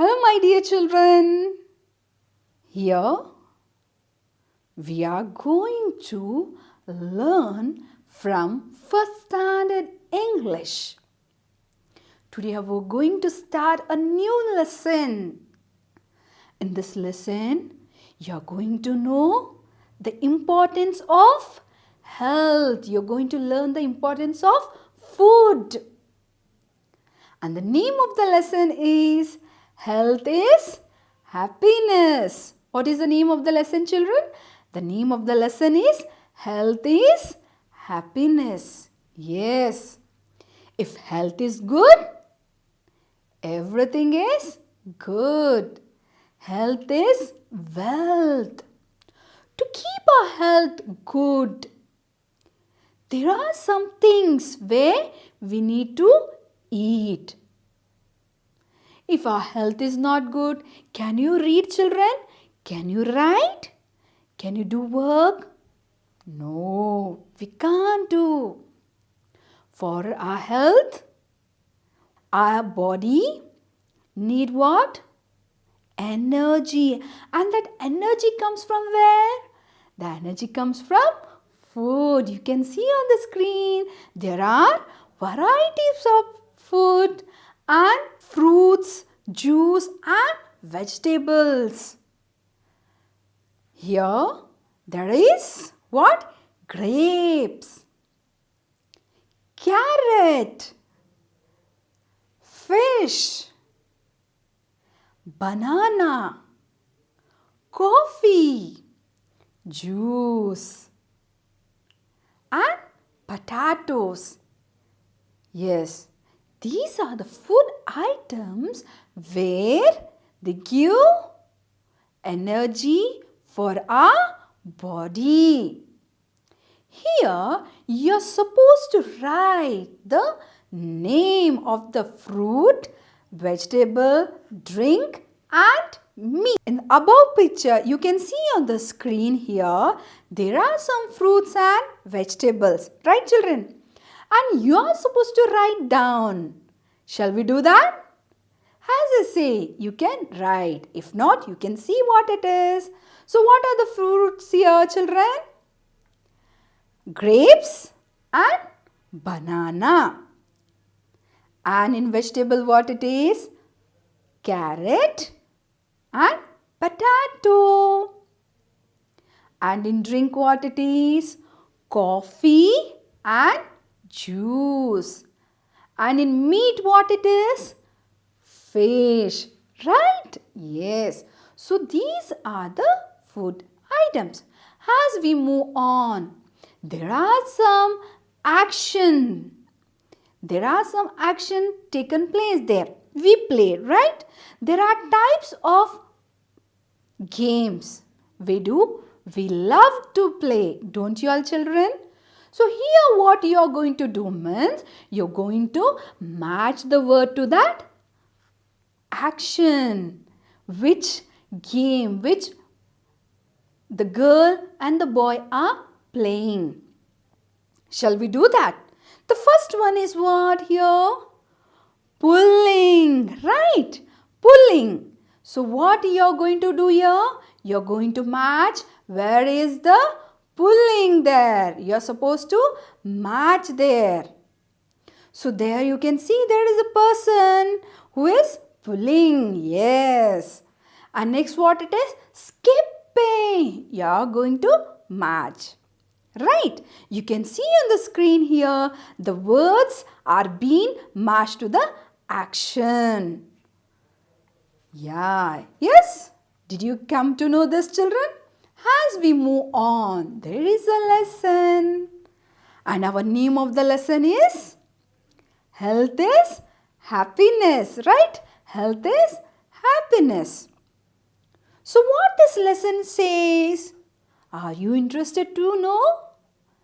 Hello, my dear children. Here we are going to learn from first standard English. Today we are going to start a new lesson. In this lesson, you are going to know the importance of health. You are going to learn the importance of food. And the name of the lesson is Health is Happiness. What is the name of the lesson, children? The name of the lesson is Health is Happiness. Yes. If health is good, everything is good. Health is wealth. To keep our health good, there are some things where we need to eat. If our health is not good, can you read, children? Can you write? Can you do work? No, we can't do. For our health, our body need what? Energy. And that energy comes from where? The energy comes from food. You can see on the screen there are varieties of food and fruits, juice and vegetables. Here there is what? Grapes, carrot, fish, banana, coffee, juice and potatoes. Yes, these are the food items where they give energy for our body. Here you are supposed to write the name of the fruit, vegetable, drink and meat. In the above picture, you can see on the screen here, there are some fruits and vegetables. Right, children? And you are supposed to write down. Shall we do that? As I say, you can write. If not, you can see what it is. So what are the fruits here, children? Grapes and banana. And in vegetable, what it is? Carrot and potato. And in drink, what it is? Coffee and juice. And in meat, what it is? Fish. Right? Yes. So these are the food items. As we move on, there are some action. There are some action taken place there. We play, right? There are types of games we do. We love to play. Don't you all, children? So here what you are going to do means you're going to match the word to that action. Which game, which the girl and the boy are playing. Shall we do that? The first one is what here? Pulling. Right? Pulling. So what you are going to do here? You are going to match. Where is the pulling there? You are supposed to match there. So there you can see there is a person who is pulling. Yes. And next what it is? Skipping. You are going to match. Right. You can see on the screen here the words are being matched to the action. Yeah. Yes. Did you come to know this, children? As we move on, there is a lesson. And our name of the lesson is Health is Happiness. Right? Health is Happiness. So what this lesson says? Are you interested to know?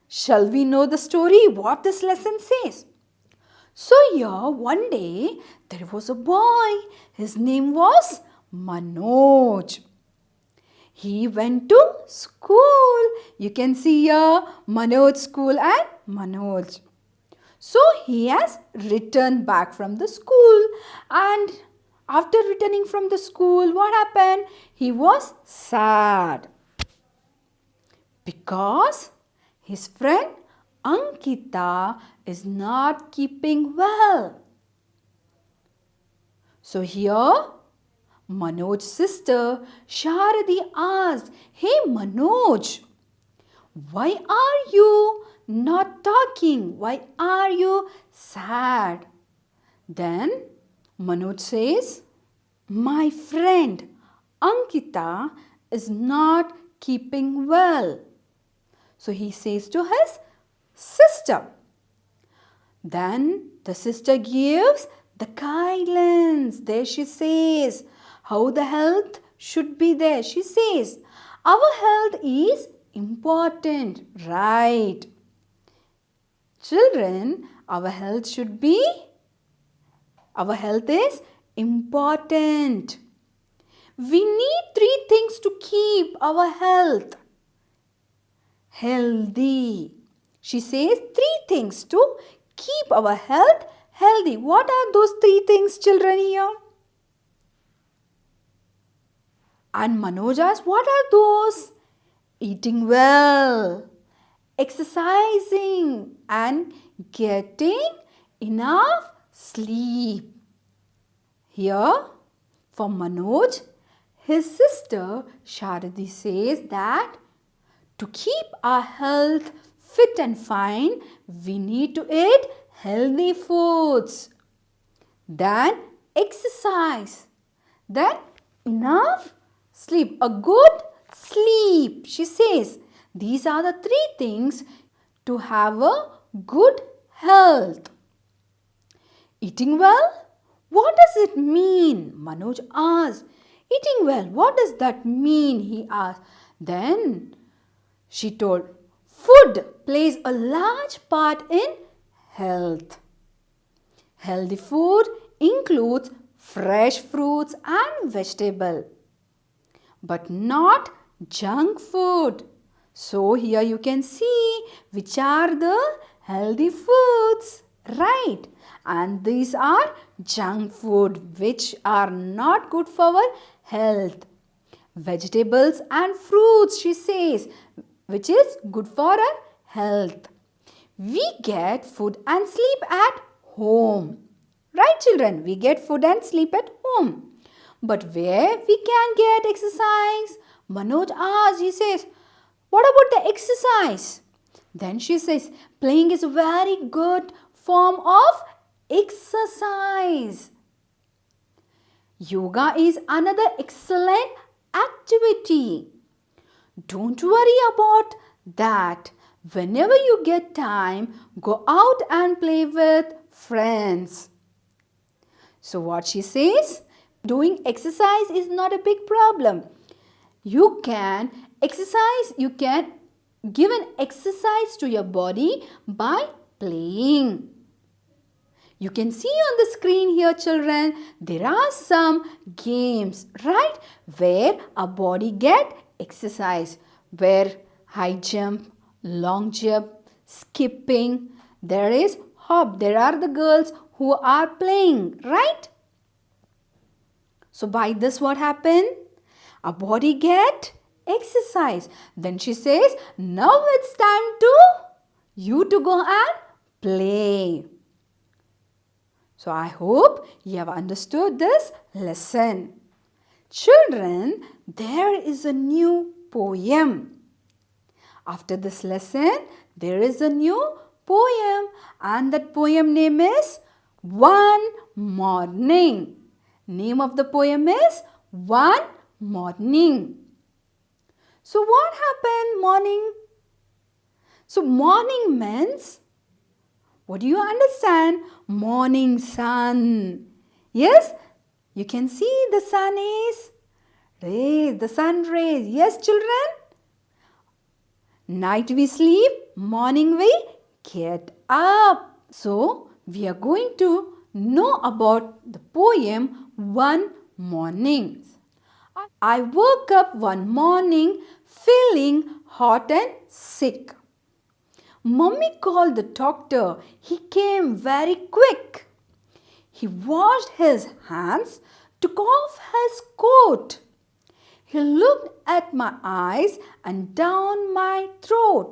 Shall we know the story? What this lesson says? So here one day there was a boy. His name was Manoj. He went to school. You can see here Manoj school and Manoj. So he has returned back from the school and After returning from the school, what happened? He was sad because his friend Ankita is not keeping well. So here Manoj's sister Sharadi asked, "Hey Manoj, why are you not talking? Why are you sad?" Then Manoj says, "My friend Ankita is not keeping well." So he says to his sister. Then the sister gives the guidelines. There she says how the health should be there. She says, our health is important, right? Children, our health is important. We need 3 things to keep our health healthy. She says 3 things to keep our health healthy. What are those 3 things, children, here? And Manoj asks, what are those? Eating well, exercising, and getting enough sleep. Here, for Manoj, his sister Sharadi says that to keep our health fit and fine, we need to eat healthy foods. Then exercise. Then enough sleep. A good sleep. She says these are the 3 things to have a good health. Eating well? What does it mean? Manoj asked. Eating well, what does that mean? He asked. Then she told, food plays a large part in health. Healthy food includes fresh fruits and vegetables, but not junk food. So here you can see which are the healthy foods, right? And these are junk food which are not good for our health. Vegetables and fruits, she says, which is good for our health. We get food and sleep at home. Right, children? We get food and sleep at home. But where we can get exercise? Manoj asks, he says, what about the exercise? Then she says, playing is a very good form of exercise. Yoga is another excellent activity. Don't worry about that. Whenever you get time, go out and play with friends. So what she says, doing exercise is not a big problem. You can exercise, you can give an exercise to your body by playing. You can see on the screen here, children, there are some games, right? Where our body get exercise, where high jump, long jump, skipping, there is hop. There are the girls who are playing, right? So by this what happened? Our body get exercise. Then she says, now it's time to you to go and play. So I hope you have understood this lesson. Children, there is a new poem. After this lesson, there is a new poem, and that poem name is One Morning. Name of the poem is One Morning. So what happened morning? So morning means, what do you understand? Morning sun. Yes, you can see the sun is rays, the sun rays. Yes, children? Night we sleep, morning we get up. So we are going to know about the poem One Morning. I woke up one morning feeling hot and sick. Mummy called the doctor. He came very quick. He washed his hands, took off his coat. He looked at my eyes and down my throat.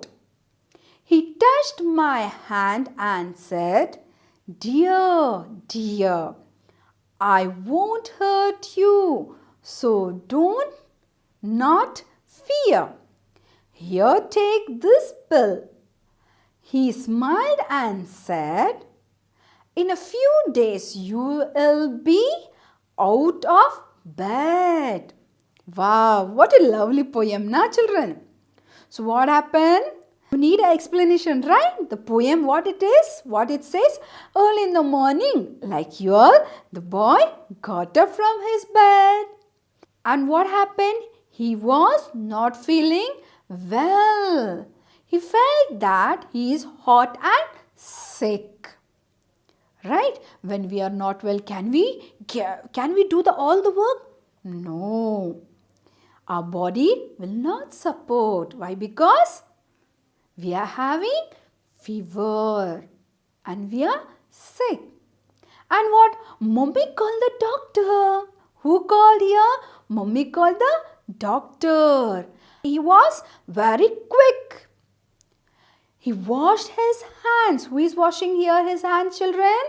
He touched my hand and said, "Dear, dear, I won't hurt you, so don't not fear. Here, take this pill." He smiled and said, "In a few days you will be out of bed." Wow, what a lovely poem, na children? So what happened? You need an explanation, right? The poem, what it is, what it says. Early in the morning, like here, the boy got up from his bed. And what happened? He was not feeling well. He felt that he is hot and sick. Right? When we are not well, can we do all the work? No. Our body will not support. Why? Because we are having fever and we are sick. And what? Mummy called the doctor. Who called here? Mummy called the doctor. He was very quick. He washed his hands. Who is washing here his hands, children?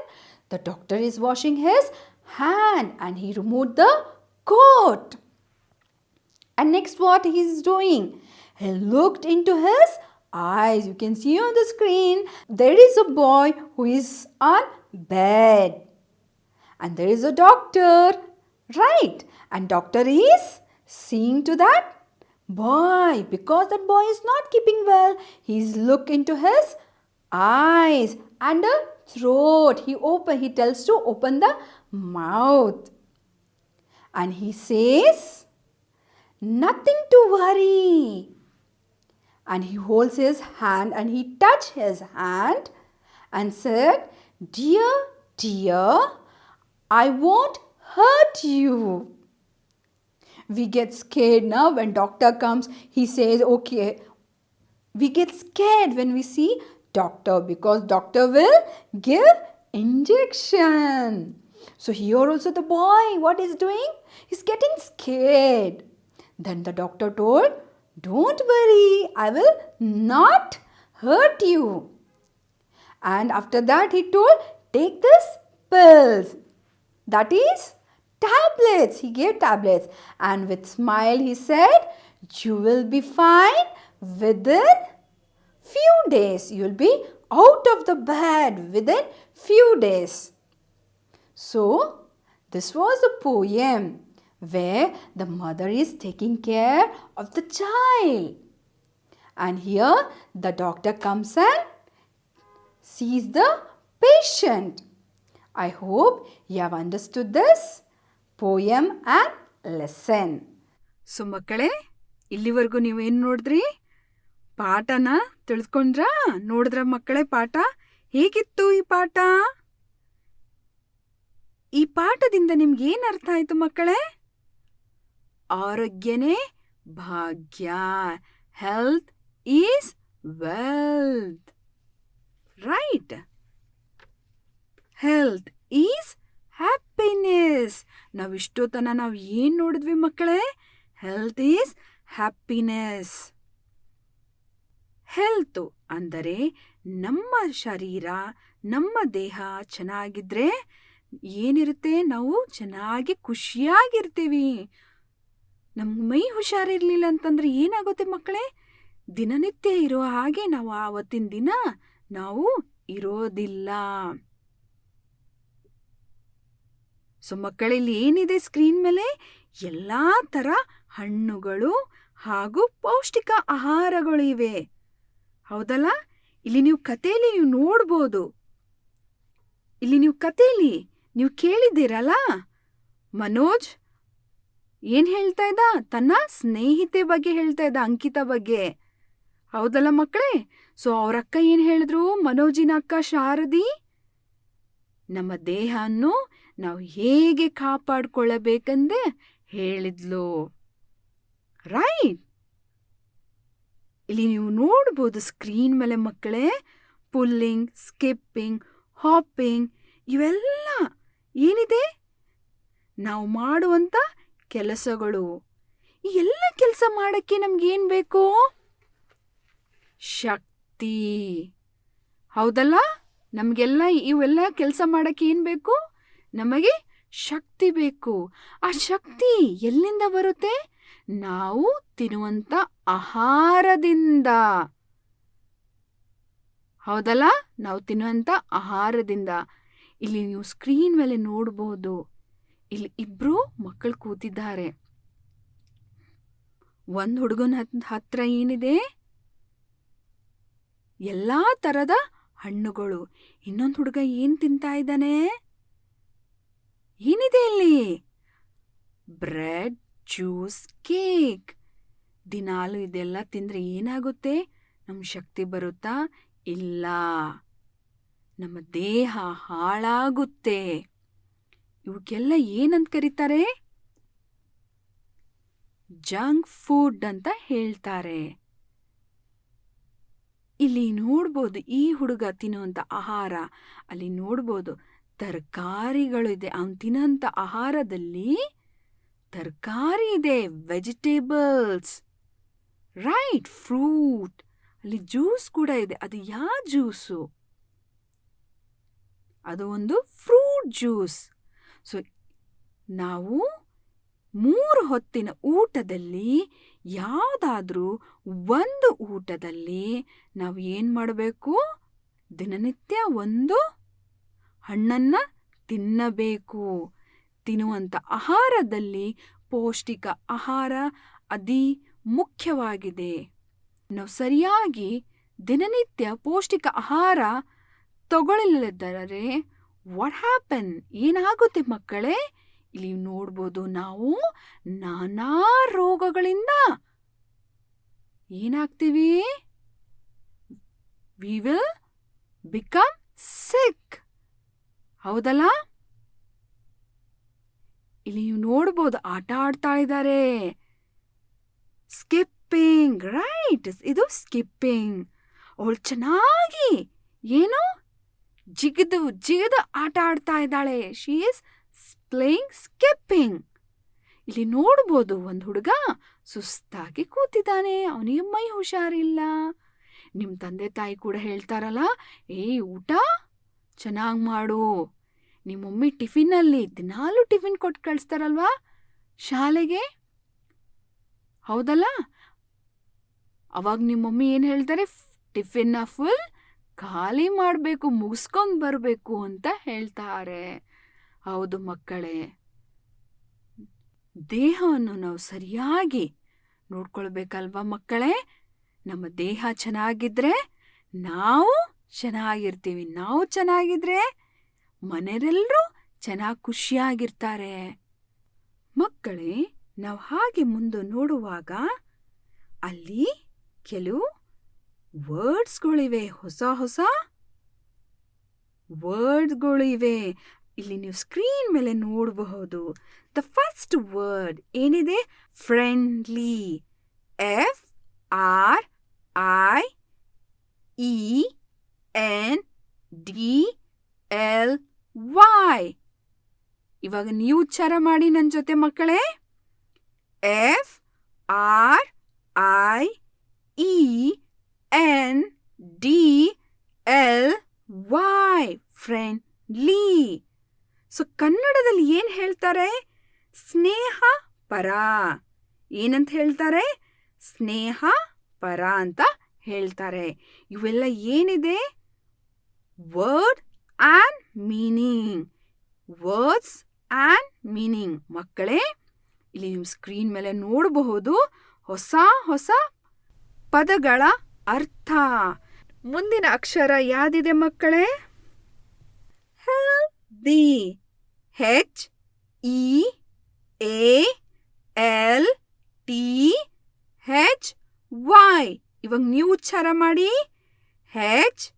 The doctor is washing his hand and he removed the coat. And next what he is doing? He looked into his eyes. You can see on the screen. There is a boy who is on bed. And there is a doctor. Right. And doctor is seeing to that boy. Because that boy is not keeping well. He's look into his eyes and the throat. He tells to open the mouth. And he says, "Nothing to worry." And he holds his hand and he touched his hand and said, "Dear, dear, I won't hurt you." We get scared now when doctor comes. He says, okay. We get scared when we see doctor because doctor will give injection. So here also the boy, what is doing? He's getting scared. Then the doctor told, "Don't worry, I will not hurt you." And after that he told, "Take this pills." That is tablets. He gave tablets. And with smile he said, "You will be fine within few days. You will be out of the bed within few days." So, this was a poem where the mother is taking care of the child. And here the doctor comes and sees the patient. I hope you have understood this poem and lesson. So ಮಕ್ಕಳೇ, ಇಲ್ಲಿವರೆಗೂ ನೀವೇನು ನೋಡಿದ್ರಿ? ಪಾಠನ ತಿಳಿದುಕೊಂಡ್ರಾ? ನೋಡಿದ್ರ ಮಕ್ಕಳೇ ಪಾಠ? ಹೇಗಿತ್ತು ಈ ಪಾಠ? ಈ ಪಾಠದಿಂದ ನಿಮ್ಗೆ ಏನು ಅರ್ಥ ಆಯ್ತು ಮಕ್ಕಳೇ? ಆರೋಗ್ಯನೇ ಭಾಗ್ಯ. Health is wealth. Right? Health is happiness. ನಾವಿಷ್ಟೊತ್ತನ ನಾವು ಏನು ನೋಡಿದ್ವಿ ಮಕ್ಕಳೇ? Health is happiness. ಹೆಲ್ತು ಅಂದರೆ ನಮ್ಮ ಶರೀರ, ನಮ್ಮ ದೇಹ ಚೆನ್ನಾಗಿದ್ರೆ ಏನಿರುತ್ತೆ? ನಾವು ಚೆನ್ನಾಗಿ ಖುಷಿಯಾಗಿರ್ತೀವಿ. ನಮ್ಮ ಮೈ ಹುಷಾರಿರ್ಲಿಲ್ಲ ಅಂತಂದ್ರೆ ಏನಾಗುತ್ತೆ ಮಕ್ಕಳೇ? ದಿನನಿತ್ಯ ಇರೋ ಹಾಗೆ ನಾವು ಆವತ್ತಿನ ದಿನ ನಾವು ಇರೋದಿಲ್ಲ. ಸೊ ಮಕ್ಕಳಲ್ಲಿ ಏನಿದೆ ಸ್ಕ್ರೀನ್ ಮೇಲೆ? ಎಲ್ಲ ಥರ ಹಣ್ಣುಗಳು ಹಾಗೂ ಪೌಷ್ಟಿಕ ಆಹಾರಗಳು ಇವೆ. ಹೌದಲ್ಲ? ಇಲ್ಲಿ ನೀವು ಕಥೆಯಲ್ಲಿ ನೀವು ನೋಡ್ಬೋದು. ಇಲ್ಲಿ ನೀವು ಕಥೆಯಲ್ಲಿ ನೀವು ಕೇಳಿದ್ದೀರಲ್ಲ, ಮನೋಜ್ ಏನ್ ಹೇಳ್ತಾ ಇದ್ದ? ತನ್ನ ಸ್ನೇಹಿತೆ ಬಗ್ಗೆ ಹೇಳ್ತಾ ಇದ್ದ, ಅಂಕಿತಾ ಬಗ್ಗೆ. ಹೌದಲ್ಲ ಮಕ್ಕಳೇ? ಸೊ ಅವ್ರ ಅಕ್ಕ ಏನ್ ಹೇಳಿದ್ರು? ಮನೋಜಿನ ಅಕ್ಕ ಶಾರದಿ, ನಮ್ಮ ದೇಹವನ್ನು ನಾವು ಹೇಗೆ ಕಾಪಾಡ್ಕೊಳ್ಳಬೇಕಂದೆ ಹೇಳಿದ್ಲು. ರೈಟ್? ಇಲ್ಲಿ ನೀವು ನೋಡ್ಬೋದು ಸ್ಕ್ರೀನ್ ಮೇಲೆ ಮಕ್ಕಳೇ, ಪುಲ್ಲಿಂಗ್, ಸ್ಕಿಪ್ಪಿಂಗ್, ಹಾಪಿಂಗ್ ಇವೆಲ್ಲ ಏನಿದೆ? ನಾವು ಮಾಡುವಂಥ ಕೆಲಸಗಳು. ಈ ಎಲ್ಲ ಕೆಲಸ ಮಾಡೋಕ್ಕೆ ನಮಗೇನು ಬೇಕು? ಶಕ್ತಿ. ಹೌದಲ್ಲ? ನಮಗೆಲ್ಲ ಇವೆಲ್ಲ ಕೆಲಸ ಮಾಡೋಕ್ಕೆ ಏನು ಬೇಕು? ನಮಗೆ ಶಕ್ತಿ ಬೇಕು. ಆ ಶಕ್ತಿ ಎಲ್ಲಿಂದ ಬರುತ್ತೆ? ನಾವು ತಿನ್ನುವಂಥ ಆಹಾರದಿಂದ. ಹೌದಲ್ಲ? ನಾವು ತಿನ್ನುವಂಥ ಆಹಾರದಿಂದ. ಇಲ್ಲಿ ನೀವು ಸ್ಕ್ರೀನ್ ಮೇಲೆ ನೋಡ್ಬೋದು, ಇಲ್ಲಿ ಇಬ್ರು ಮಕ್ಕಳು ಕೂತಿದ್ದಾರೆ. ಒಂದು ಹುಡುಗನ ಹತ್ರ ಏನಿದೆ? ಎಲ್ಲಾ ತರದ ಹಣ್ಣುಗಳು. ಇನ್ನೊಂದು ಹುಡುಗ ಏನ್ ತಿಂತಾ ಇದ್ದಾನೆ? ಏನಿದೆ ಇಲ್ಲಿ? Bread, juice, cake. ದಿನಾಲು ಇದೆಲ್ಲ ತಿಂದ್ರೆ ಏನಾಗುತ್ತೆ? ನಮ್ಗೆ ಶಕ್ತಿ ಬರುತ್ತಾ? ಇಲ್ಲ, ನಮ್ಮ ದೇಹ ಹಾಳಾಗುತ್ತೆ. ಇವಕ್ಕೆಲ್ಲ ಏನಂತ ಕರೀತಾರೆ? ಜಂಕ್ ಫುಡ್ ಅಂತ ಹೇಳ್ತಾರೆ. ಇಲ್ಲಿ ನೋಡ್ಬೋದು, ಈ ಹುಡುಗ ತಿನ್ನುವಂಥ ಆಹಾರ, ಅಲ್ಲಿ ನೋಡ್ಬೋದು ತರಕಾರಿಗಳು ಇದೆ. ಅವನು ತಿನ್ನೋಂಥ ಆಹಾರದಲ್ಲಿ ತರಕಾರಿ ಇದೆ, ವೆಜಿಟೇಬಲ್ಸ್, ರೈಟ್, ಫ್ರೂಟ್. ಅಲ್ಲಿ ಜ್ಯೂಸ್ ಕೂಡ ಇದೆ. ಅದು ಯಾವ ಜ್ಯೂಸು? ಅದು ಒಂದು ಫ್ರೂಟ್ ಜ್ಯೂಸ್. ಸೊ ನಾವು 3 ಹೊತ್ತಿನ ಊಟದಲ್ಲಿ ಯಾವುದಾದ್ರೂ ಒಂದು ಊಟದಲ್ಲಿ ನಾವು ಏನು ಮಾಡಬೇಕು? ದಿನನಿತ್ಯ ಒಂದು ಹಣ್ಣನ್ನು ತಿನ್ನಬೇಕು. ತಿನ್ನುವಂಥ ಆಹಾರದಲ್ಲಿ ಪೌಷ್ಟಿಕ ಆಹಾರ ಅತಿ ಮುಖ್ಯವಾಗಿದೆ. ನಾವು ಸರಿಯಾಗಿ ದಿನನಿತ್ಯ ಪೌಷ್ಟಿಕ ಆಹಾರ ತಗೊಳ್ಳಿಲ್ಲದರೆ ವಾಟ್ ಹ್ಯಾಪನ್? ಏನಾಗುತ್ತೆ ಮಕ್ಕಳೇ? ಇಲ್ಲಿ ನೋಡ್ಬೋದು, ನಾವು ನಾನಾ ರೋಗಗಳಿಂದ ಏನಾಗ್ತೀವಿ? ವಿ ವಿಲ್ ಬಿಕಮ್ ಸಿಕ್. ಹೌದಲ್ಲ? ಇಲ್ಲಿ ನೀವು ನೋಡ್ಬೋದು, ಆಟ ಆಡ್ತಾ ಇದ್ದಾರೆ. ಸ್ಕಿಪ್ಪಿಂಗ್, ರೈಟ್, ಇದು ಸ್ಕಿಪ್ಪಿಂಗ್. ಅವಳು ಚೆನ್ನಾಗಿ ಏನು ಜಿಗಿದು ಆಟ ಆಡ್ತಾ ಇದ್ದಾಳೆ. She is playing skipping. ಇಲ್ಲಿ ನೋಡ್ಬೋದು, ಒಂದು ಹುಡುಗ ಸುಸ್ತಾಗಿ ಕೂತಿದ್ದಾನೆ. ಅವನಿಗೆ ಮೈ ಹುಷಾರಿಲ್ಲ. ನಿಮ್ಮ ತಂದೆ ತಾಯಿ ಕೂಡ ಹೇಳ್ತಾರಲ್ಲ, ಊಟ ಚೆನ್ನಾಗಿ ಮಾಡು. ನಿಮ್ಮ ಮಮ್ಮಿ ಟಿಫಿನಲ್ಲಿ ದಿನಾಲು ಟಿಫಿನ್ ಕೊಟ್ಟು ಕಳಿಸ್ತಾರಲ್ವಾ ಶಾಲೆಗೆ? ಹೌದಲ್ಲ? ಅವಾಗ ನಿಮ್ಮ ಮಮ್ಮಿ ಏನು ಹೇಳ್ತಾರೆ? ಟಿಫಿನ್ನ ಫುಲ್ ಖಾಲಿ ಮಾಡಬೇಕು, ಮುಗಿಸ್ಕೊಂಡು ಬರಬೇಕು ಅಂತ ಹೇಳ್ತಾರೆ. ಹೌದು ಮಕ್ಕಳೇ, ದೇಹವನ್ನು ನಾವು ಸರಿಯಾಗಿ ನೋಡ್ಕೊಳ್ಬೇಕಲ್ವಾ ಮಕ್ಕಳೇ? ನಮ್ಮ ದೇಹ ಚೆನ್ನಾಗಿದ್ರೆ ನಾವು ಚೆನ್ನಾಗಿರ್ತೀವಿ. ನಾವು ಚೆನ್ನಾಗಿದ್ರೆ ಮನೆಯವರೆಲ್ಲರೂ ಚೆನ್ನಾಗಿ ಖುಷಿಯಾಗಿರ್ತಾರೆ. ಮಕ್ಕಳೇ, ನಾವು ಹಾಗೆ ಮುಂದೆ ನೋಡುವಾಗ ಅಲ್ಲಿ ಕೆಲವು ವರ್ಡ್ಸ್ಗಳಿವೆ, ಹೊಸ ಹೊಸ ವರ್ಡ್ಗಳಿವೆ. ಇಲ್ಲಿ ನೀವು ಸ್ಕ್ರೀನ್ ಮೇಲೆ ನೋಡಬಹುದು. ದ ಫಸ್ಟ್ ವರ್ಡ್ ಏನಿದೆ? ಫ್ರೆಂಡ್ಲಿ. FRIENDLY. ಇವಾಗ ನೀವು ಉಚ್ಚಾರ ಮಾಡಿ ನನ್ನ ಜೊತೆ ಮಕ್ಕಳೇ. FRIENDLY, friendly. ಸೊ ಕನ್ನಡದಲ್ಲಿ ಏನು ಹೇಳ್ತಾರೆ? ಸ್ನೇಹ ಪರ. ಏನಂತ ಹೇಳ್ತಾರೆ? ಸ್ನೇಹ ಪರ ಅಂತ ಹೇಳ್ತಾರೆ. ಇವೆಲ್ಲ ಏನಿದೆ? Word and meaning. Words and meaning. ಮಕ್ಕಳೇ, ಇಲ್ಲಿ ನೀವು ಸ್ಕ್ರೀನ್ ಮೇಲೆ ನೋಡಬಹುದು ಹೊಸ ಹೊಸ ಪದಗಳ ಅರ್ಥ. ಮುಂದಿನ ಅಕ್ಷರ ಯಾವ್ದಿದೆ ಮಕ್ಕಳೇ? ಹೆಲ್ದಿ. HEALTHY. ಇವಾಗ ನೀವು ಉಚ್ಚಾರ ಮಾಡಿ. HEALTHY,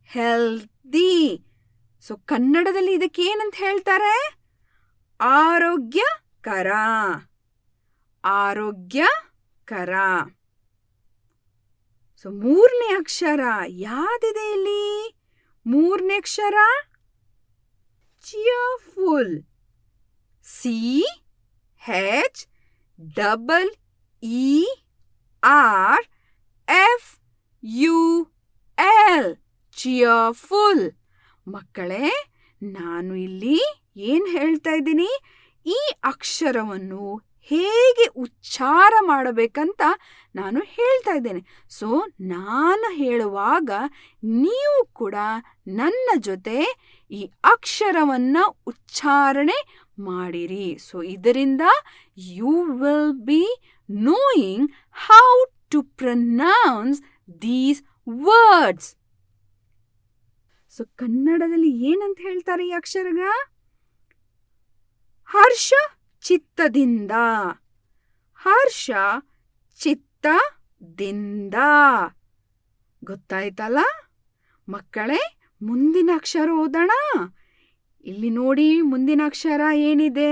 healthy. ಸೊ ಕನ್ನಡದಲ್ಲಿ ಇದಕ್ಕೆ ಏನಂತ ಹೇಳ್ತಾರೆ? ಆರೋಗ್ಯಕರ. ಆರೋಗ್ಯಕರ. ಸೊ ಮೂರನೇ ಅಕ್ಷರ ಯಾವ್ದಿದೆ ಇಲ್ಲಿ? ಮೂರನೇ ಅಕ್ಷರ ಚಿಯರ್ಫುಲ್. CHEERFUL. ಚಿಯರ್ಫುಲ್. ಮಕ್ಕಳೇ, ನಾನು ಇಲ್ಲಿ ಏನು ಹೇಳ್ತಾ ಇದ್ದೀನಿ, ಈ ಅಕ್ಷರವನ್ನು ಹೇಗೆ ಉಚ್ಚಾರ ಮಾಡಬೇಕಂತ ನಾನು ಹೇಳ್ತಾ ಇದ್ದೇನೆ. ಸೊ ನಾನು ಹೇಳುವಾಗ ನೀವು ಕೂಡ ನನ್ನ ಜೊತೆ ಈ ಅಕ್ಷರವನ್ನು ಉಚ್ಚಾರಣೆ ಮಾಡಿರಿ. ಸೊ ಇದರಿಂದ you will be knowing how to pronounce these words. So ಕನ್ನಡದಲ್ಲಿ ಏನಂತ ಹೇಳ್ತಾರೆ ಈ ಅಕ್ಷರಗ? ಹರ್ಷ ಚಿತ್ತದಿಂದ. ಹರ್ಷ ಚಿತ್ತದಿಂದ. ಗೊತ್ತಾಯ್ತಲ್ಲ ಮಕ್ಕಳೇ? ಮುಂದಿನ ಅಕ್ಷರ ಓದೋಣ. ಇಲ್ಲಿ ನೋಡಿ, ಮುಂದಿನ ಅಕ್ಷರ ಏನಿದೆ?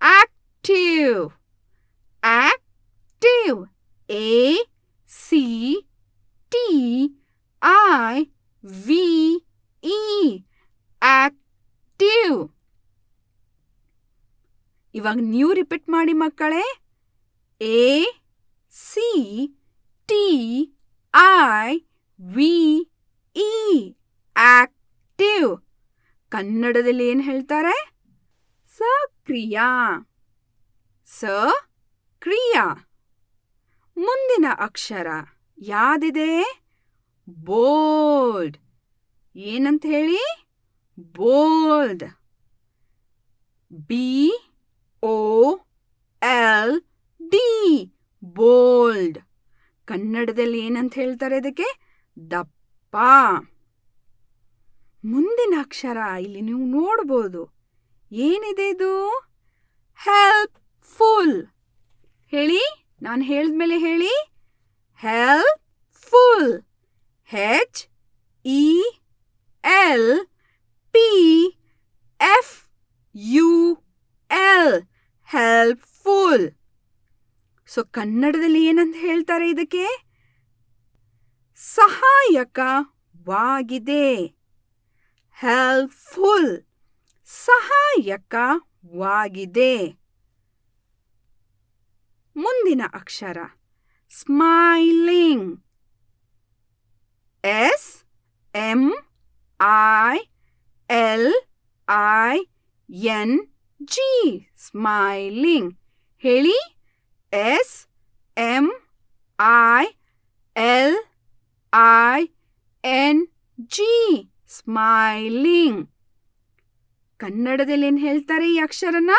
ಆಕ್ಟಿವ್. ಆಕ್ಟಿವ್. ACTIVE. ಆಕ್ಟಿವ್. ಇವಾಗ ನೀವು ರಿಪೀಟ್ ಮಾಡಿ ಮಕ್ಕಳೇ. ACTIVE. ಆಕ್ಟಿವ್. ಕನ್ನಡದಲ್ಲಿ ಏನು ಹೇಳ್ತಾರೆ? ಸಕ್ರಿಯ. ಸಕ್ರಿಯ. ಮುಂದಿನ ಅಕ್ಷರ ಯಾದಿದೆ? ಬೋಲ್ಡ್. ಏನಂತ ಹೇಳಿ? ಬೋಲ್ಡ್. BOLD. ಬೋಲ್ಡ್. ಕನ್ನಡದಲ್ಲಿ ಏನಂತ ಹೇಳ್ತಾರೆ ಇದಕ್ಕೆ? ದಪ್ಪ. ಮುಂದಿನ ಅಕ್ಷರ ಇಲ್ಲಿ ನೀವು ನೋಡ್ಬೋದು. ಏನಿದೆ ಇದು? ಹೆಲ್ಪ್ಫುಲ್. ಹೇಳಿ, ನಾನು ಹೇಳಿದ್ಮೇಲೆ ಹೇಳಿ. ಹೆಲ್ಪ್ಫುಲ್. HELPFUL. ಹೆಲ್ಪ್ಫುಲ್. ಸೊ ಕನ್ನಡದಲ್ಲಿ ಏನಂತ ಹೇಳ್ತಾರೆ ಇದಕ್ಕೆ? ಸಹಾಯಕವಾಗಿದೆ. ಹೆಲ್ಪ್ಫುಲ್. ಸಹಾಯಕವಾಗಿದೆ. ಮುಂದಿನ ಅಕ್ಷರ ಸ್ಮೈಲಿಂಗ್. SMILING. ಸ್ಮೈಲಿಂಗ್. ಹೇಳಿ. SMILING. ಸ್ಮೈಲಿಂಗ್. ಕನ್ನಡದಲ್ಲಿ ಏನು ಹೇಳ್ತಾರೆ ಈ ಅಕ್ಷರನ?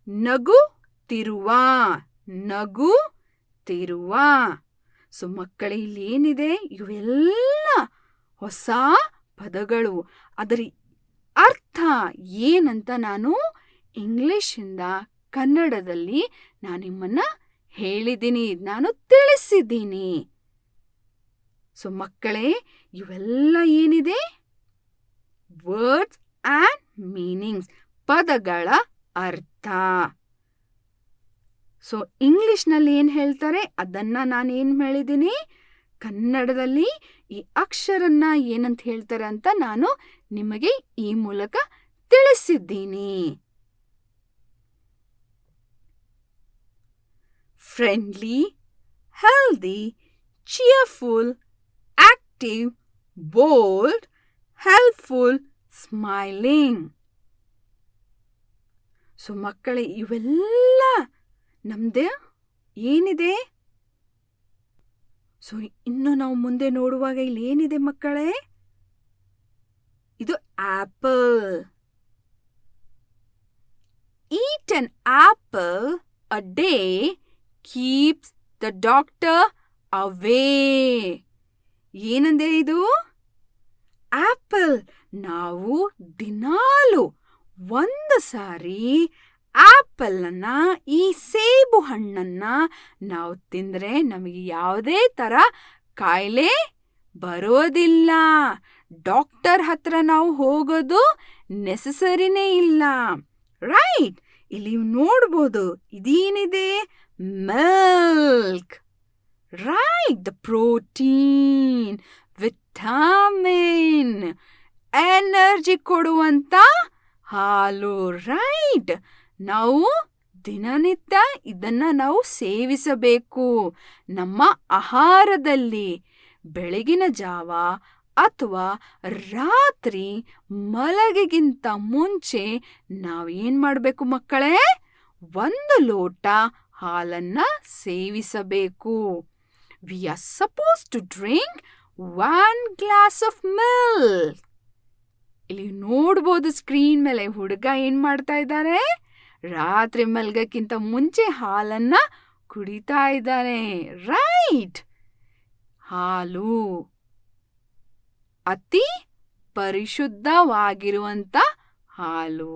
ನಗುತ್ತಿರುವ. ನಗುತ್ತಿರುವ. ಸೊ ಮಕ್ಕಳೇ, ಇಲ್ಲಿ ಏನಿದೆ? ಇವೆಲ್ಲ ಹೊಸ ಪದಗಳು. ಅದರ ಅರ್ಥ ಏನಂತ ನಾನು ಇಂಗ್ಲಿಷಿಂದ ಕನ್ನಡದಲ್ಲಿ ನಾನು ನಿಮ್ಮನ್ನ ಹೇಳಿದ್ದೀನಿ, ನಾನು ತಿಳಿಸಿದ್ದೀನಿ. ಸೊ ಮಕ್ಕಳೇ, ಇವೆಲ್ಲ ಏನಿದೆ? Words and meanings. ಪದಗಳ ಅರ್ಥ. ಸೊ ಇಂಗ್ಲಿಷ್ನಲ್ಲಿ ಏನು ಹೇಳ್ತಾರೆ ಅದನ್ನು ನಾನೇನು ಹೇಳಿದ್ದೀನಿ, ಕನ್ನಡದಲ್ಲಿ ಈ ಅಕ್ಷರನ್ನ ಏನಂತ ಹೇಳ್ತಾರೆ ಅಂತ ನಾನು ನಿಮಗೆ ಈ ಮೂಲಕ ತಿಳಿಸಿದ್ದೀನಿ. Friendly, healthy, cheerful, active, bold, helpful, smiling. So ಮಕ್ಕಳೇ, ಇವೆಲ್ಲ ನಮ್ದೇ ಏನಿದೆ? ಸೊ ಇನ್ನು ನಾವು ಮುಂದೆ ನೋಡುವಾಗ ಇಲ್ಲಿ ಏನಿದೆ ಮಕ್ಕಳೇ? ಇದು apple. Eat an apple a day keeps the doctor away. ಏನಂದೆ ಇದು? ಆಪಲ್. ನಾವು ದಿನಾಲು ಒಂದು ಸಾರಿ ಆಪಲನ್ನ, ಈ ಸೇಬು ಹಣ್ಣನ್ನ ನಾವು ತಿಂದರೆ ನಮಗೆ ಯಾವುದೇ ಥರ ಕಾಯಿಲೆ ಬರೋದಿಲ್ಲ. ಡಾಕ್ಟರ್ ಹತ್ರ ನಾವು ಹೋಗೋದು ನೆಸಸರಿನೇ ಇಲ್ಲ. ರೈಟ್? ಇಲ್ಲಿ ನೋಡ್ಬೋದು, ಇದೇನಿದೆ? Milk. Right, the protein, vitamin, energy ಕೊಡುವಂತ ಹಾಲು. ರೈಟ್, ನಾವು ದಿನನಿತ್ಯ ಇದನ್ನ ನಾವು ಸೇವಿಸಬೇಕು ನಮ್ಮ ಆಹಾರದಲ್ಲಿ. ಬೆಳಗಿನ ಜಾವ ಅಥವಾ ರಾತ್ರಿ ಮಲಗಿಗಿಂತ ಮುಂಚೆ ನಾವೇನ್ ಮಾಡಬೇಕು ಮಕ್ಕಳೇ? 1 ಲೋಟ ಹಾಲನ್ನ ಸೇವಿಸಬೇಕು. We are supposed to drink 1 glass of milk. ಇಲ್ಲಿ ನೋಡ್ಬೋದು ಸ್ಕ್ರೀನ್ ಮೇಲೆ ಹುಡುಗ ಏನ್ ಮಾಡ್ತಾ ಇದ್ದಾರೆ? ರಾತ್ರಿ ಮಲ್ಗಕ್ಕಿಂತ ಮುಂಚೆ ಹಾಲನ್ನ ಕುಡಿತಾ ಇದ್ದಾನೆ. ರೈಟ್, ಹಾಲು ಅತಿ ಪರಿಶುದ್ಧವಾಗಿರುವಂತ ಹಾಲು.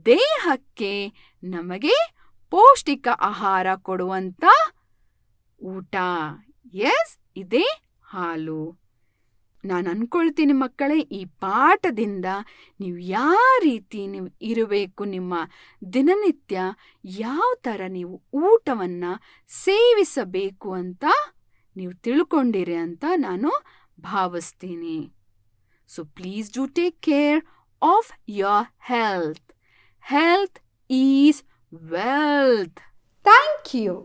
ದೇಹಕ್ಕೆ ನಮಗೆ ಪೌಷ್ಟಿಕ ಆಹಾರ ಕೊಡುವಂತ ಊಟ. ಎಸ್, ಇದೇ ಹಾಲು. ನಾನು ಅನ್ಕೊಳ್ತೀನಿ ಮಕ್ಕಳೇ, ಈ ಪಾಠದಿಂದ ನೀವು ಯಾವ ರೀತಿ ನೀವು ಇರಬೇಕು, ನಿಮ್ಮ ದಿನನಿತ್ಯ ಯಾವ ಥರ ನೀವು ಊಟವನ್ನು ಸೇವಿಸಬೇಕು ಅಂತ ನೀವು ತಿಳ್ಕೊಂಡಿರಿ ಅಂತ ನಾನು ಭಾವಿಸ್ತೀನಿ. So please do take care of your health. Health is wealth. Thank you.